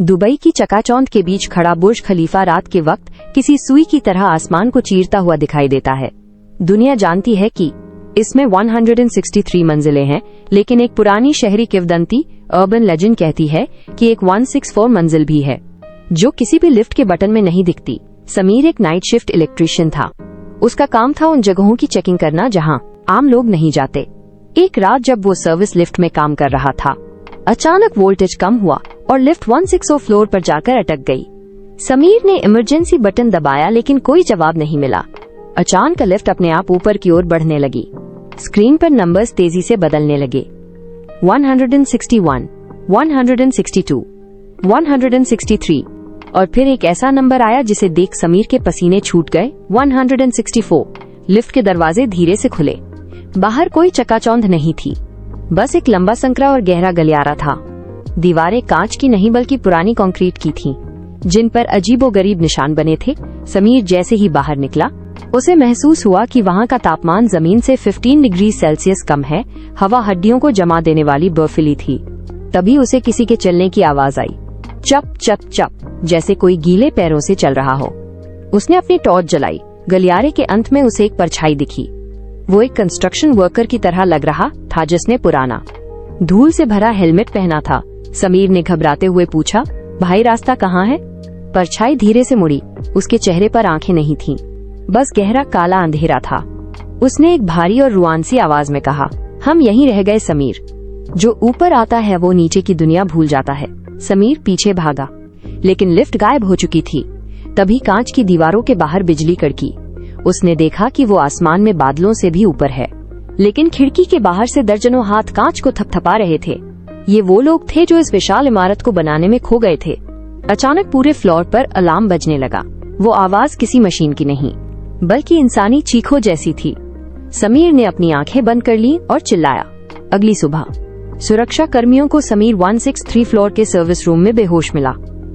Dubai की चकाचौंध के बीच खड़ा बुर्ज खलीफा रात के वक्त किसी सुई की तरह आसमान को चीरता हुआ दिखाई देता है। दुनिया जानती है कि इसमें 163 मंजिलें हैं, लेकिन एक पुरानी शहरी किंवदंती अर्बन लेजेंड कहती है कि एक 164 मंजिल भी है, जो किसी भी लिफ्ट के बटन में नहीं दिखती। समीर एक नाइट शिफ्ट इलेक्ट्रीशियन था। उसका काम था उन जगहों की चेकिंग करना जहां आम लोग नहीं जाते। एक रात जब वो सर्विस लिफ्ट में काम कर रहा था, अचानक वोल्टेज कम हुआ और लिफ्ट 160 फ्लोर पर जाकर अटक गई। समीर ने इमरजेंसी बटन दबाया, लेकिन कोई जवाब नहीं मिला। अचानक लिफ्ट अपने आप ऊपर की ओर बढ़ने लगी। स्क्रीन पर नंबर्स तेजी से बदलने लगे। 161, 162, 163 और फिर एक ऐसा नंबर आया जिसे देख समीर के पसीने छूट गए। 164। लिफ्ट के दरवाजे धीरे से खुले। बाहर कोई चकाचौंध नहीं थी, बस एक लंबा संकरा और गहरा गलियारा था। दीवारें कांच की नहीं बल्कि पुरानी कंक्रीट की थीं, जिन पर अजीबोगरीब निशान बने थे। समीर जैसे ही बाहर निकला, उसे महसूस हुआ कि वहां का तापमान जमीन से 15 डिग्री सेल्सियस कम है। हवा हड्डियों को जमा देने वाली बर्फीली थी। तभी उसे किसी के चलने की आवाज आई, चप चप चप, जैसे कोई गीले पैरों से चल रहा हो। उसने अपनी टॉर्च जलाई। गलियारे के अंत में उसे एक परछाई दिखी। वो एक कंस्ट्रक्शन वर्कर की तरह लग रहा था, जिसने पुराना धूल से भरा हेलमेट पहना था। समीर ने घबराते हुए पूछा, भाई रास्ता कहाँ है? परछाई धीरे से मुड़ी। उसके चेहरे पर आंखें नहीं थीं, बस गहरा काला अंधेरा था। उसने एक भारी और रुआंसी आवाज में कहा, हम यहीं रह गए समीर। जो ऊपर आता है वो नीचे की दुनिया भूल जाता है। समीर पीछे भागा, लेकिन लिफ्ट गायब हो चुकी थी। तभी कांच की दीवारों के बाहर बिजली कड़की। उसने देखा कि वो आसमान में बादलों से भी ऊपर है, लेकिन खिड़की के बाहर से दर्जनों हाथ कांच को थपथपा रहे थे। ये वो लोग थे जो इस विशाल इमारत को बनाने में खो गए थे। अचानक पूरे फ्लोर पर अलार्म बजने लगा। वो आवाज किसी मशीन की नहीं, बल्कि इंसानी चीखों जैसी थी। समीर ने अपनी आंखें बंद कर ली और चिल्लाया। अगली सुबह सुरक्षा कर्मियों को समीर 163 फ्लोर के सर्विस रूम में बेहोश मिला।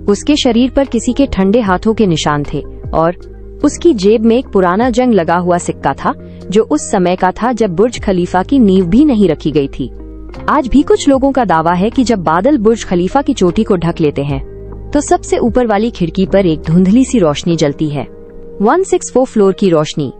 उसके शरीर पर किसी के ठंडे हाथों के निशान थे और उसकी जेब में एक पुराना जंग लगा हुआ सिक्का था, जो उस समय का था जब बुर्ज खलीफा की नींव भी नहीं रखी गई थी। आज भी कुछ लोगों का दावा है कि जब बादल बुर्ज खलीफा की चोटी को ढक लेते हैं, तो सबसे ऊपर वाली खिड़की पर एक धुंधली सी रोशनी जलती है। 164 फ्लोर की रोशनी